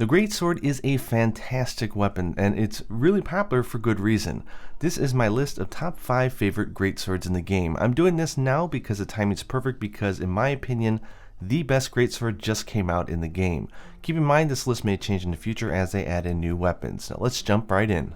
The greatsword is a fantastic weapon, and it's really popular for good reason. This is my list of top 5 favorite greatswords in the game. I'm doing this now because the timing's perfect because, in my opinion, the best greatsword just came out in the game. Keep in mind this list may change in the future as they add in new weapons. Now let's jump right in.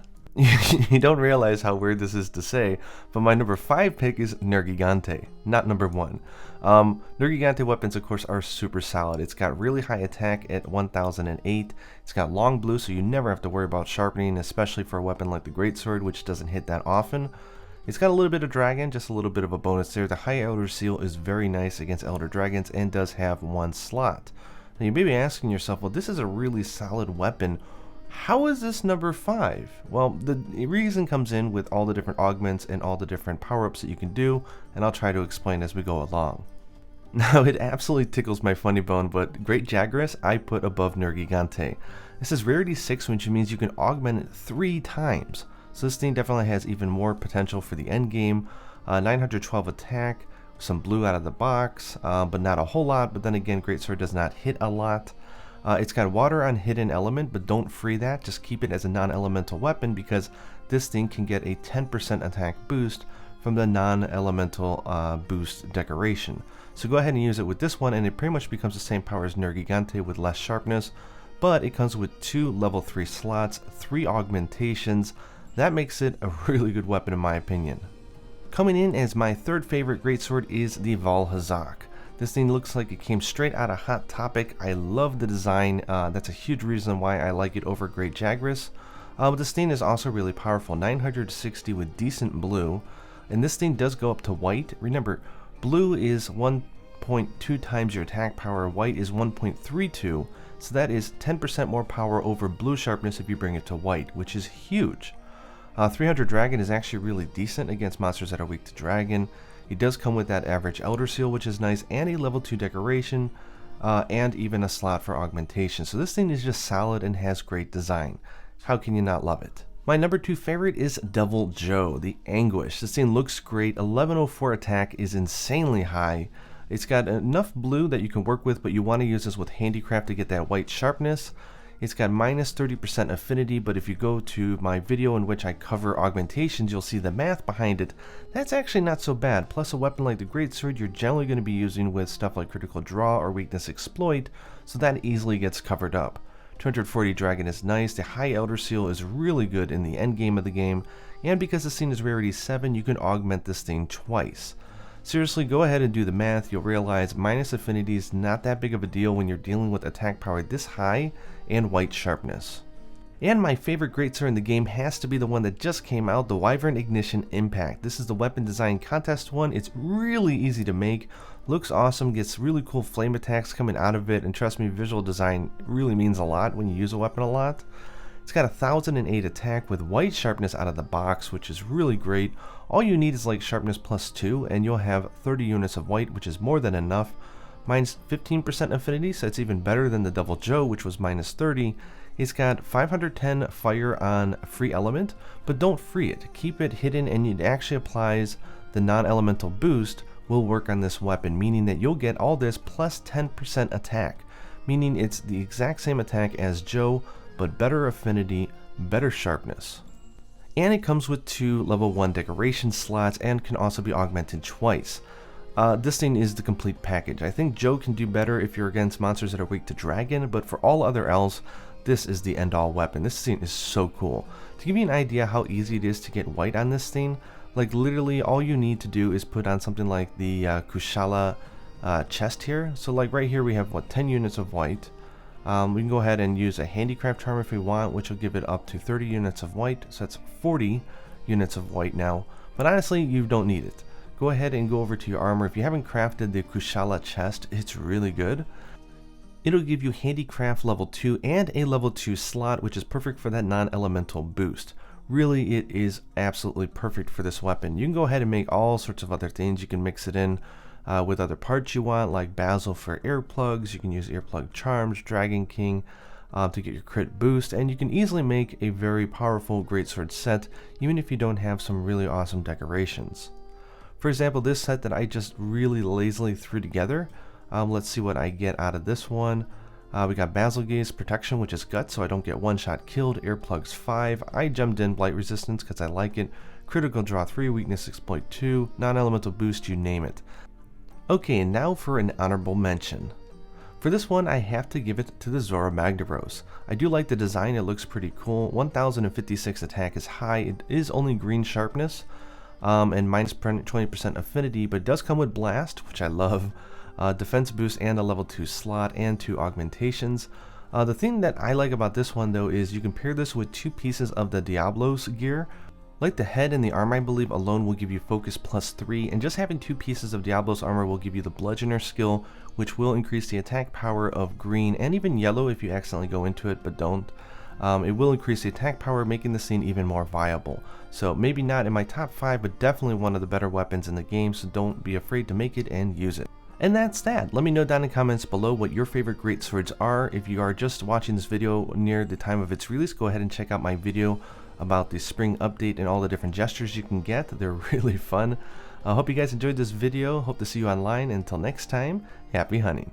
You don't realize how weird this is to say, but my number 5 pick is Nergigante, not number 1. Nergigante weapons, of course, are super solid. It's got really high attack at 1008. It's got long blue, so you never have to worry about sharpening, especially for a weapon like the greatsword, which doesn't hit that often. It's got a little bit of dragon, just a little bit of a bonus there. The high elder seal is very nice against elder dragons and does have 1 slot. Now you may be asking yourself, well, this is a really solid weapon. How is this number 5? Well, the reason comes in with all the different augments and all the different power-ups that you can do, and I'll try to explain as we go along. Now, it absolutely tickles my funny bone, but Great Jagras I put above Nergigante. This is rarity 6, which means you can augment it 3 times. So this thing definitely has even more potential for the end game. 912 attack, some blue out of the box, but not a whole lot. But then again, Greatsword does not hit a lot. It's got water on hidden element, but don't free that. Just keep it as a non-elemental weapon because this thing can get a 10% attack boost from the non-elemental boost decoration. So go ahead and use it with this one, and it pretty much becomes the same power as Nergigante with less sharpness, but it comes with 2 level 3 slots, 3 augmentations. That makes it a really good weapon in my opinion. Coming in as my 3rd favorite greatsword is the Valhazak. This thing looks like it came straight out of Hot Topic. I love the design. That's a huge reason why I like it over Great Jagras. But this thing is also really powerful. 960 with decent blue. And this thing does go up to white. Remember, blue is 1.2 times your attack power. White is 1.32. So that is 10% more power over blue sharpness if you bring it to white, which is huge. 300 Dragon is actually really decent against monsters that are weak to Dragon. It does come with that average Elder Seal, which is nice, and a level 2 decoration, and even a slot for augmentation. So this thing is just solid and has great design. How can you not love it? My number 2 favorite is Devil Joe, the Anguish. This thing looks great. 1104 attack is insanely high. It's got enough blue that you can work with, but you want to use this with Handicraft to get that white sharpness. It's got minus 30% affinity, but if you go to my video in which I cover augmentations, you'll see the math behind it. That's actually not so bad. Plus, a weapon like the Greatsword, you're generally going to be using with stuff like Critical Draw or Weakness Exploit, so that easily gets covered up. 240 Dragon is nice. The High Elder Seal is really good in the end game of the game, and because this thing is rarity 7, you can augment this thing twice. Seriously, go ahead and do the math. You'll realize minus affinity is not that big of a deal when you're dealing with attack power this high and white sharpness. And my favorite greatsword in the game has to be the one that just came out, the Wyvern Ignition Impact. This is the weapon design contest one. It's really easy to make, looks awesome, gets really cool flame attacks coming out of it, and trust me, visual design really means a lot when you use a weapon a lot. It's got 1008 attack with white sharpness out of the box, which is really great. All you need is like sharpness plus 2, and you'll have 30 units of white, which is more than enough. Mine's 15% affinity, so it's even better than the Devil Joe, which was minus 30. It's got 510 fire on free element, but don't free it. Keep it hidden, and it actually applies the non-elemental boost will work on this weapon, meaning that you'll get all this plus 10% attack, meaning it's the exact same attack as Joe, but better affinity, better sharpness. And it comes with 2 level 1 decoration slots and can also be augmented twice. This thing is the complete package. I think Joe can do better if you're against monsters that are weak to Dragon, but for all other elves, this is the end-all weapon. This thing is so cool. To give you an idea how easy it is to get white on this thing, like literally all you need to do is put on something like the Kushala chest here. So like right here we have, what, 10 units of white. We can go ahead and use a Handicraft Charm if we want, which will give it up to 30 units of white, so that's 40 units of white now. But honestly, you don't need it. Go ahead and go over to your armor. If you haven't crafted the Kushala chest, it's really good. It'll give you Handicraft level 2 and a level 2 slot, which is perfect for that non-elemental boost. Really, it is absolutely perfect for this weapon. You can go ahead and make all sorts of other things. You can mix it in with other parts you want, like Basil for earplugs. You can use earplug charms, Dragon King to get your crit boost, and you can easily make a very powerful greatsword set, even if you don't have some really awesome decorations. For example, this set that I just really lazily threw together, let's see what I get out of this one. We got Basil Gaze Protection, which is Gut, so I don't get one-shot killed. Earplugs 5. I gemmed in Blight Resistance because I like it. Critical Draw 3, Weakness Exploit 2, Non-Elemental Boost, you name it. Okay, and now for an honorable mention. For this one, I have to give it to the Zora Magdaros. I do like the design, it looks pretty cool. 1056 attack is high, it is only green sharpness, and minus 20% affinity, but it does come with Blast, which I love. Defense boost and a level 2 slot and 2 augmentations. The thing that I like about this one though is you can pair this with 2 pieces of the Diablos gear. Like the head and the armor, I believe alone will give you focus +3, and just having 2 pieces of Diablos armor will give you the bludgeoner skill, which will increase the attack power of green and even yellow if you accidentally go into it but don't. It will increase the attack power, making the scene even more viable. So maybe not in my top 5, but definitely one of the better weapons in the game, so don't be afraid to make it and use it. And that's that. Let me know down in the comments below what your favorite greatswords are. If you are just watching this video near the time of its release, go ahead and check out my video about the spring update and all the different gestures you can get. They're really fun. I hope you guys enjoyed this video. Hope to see you online. Until next time, happy hunting.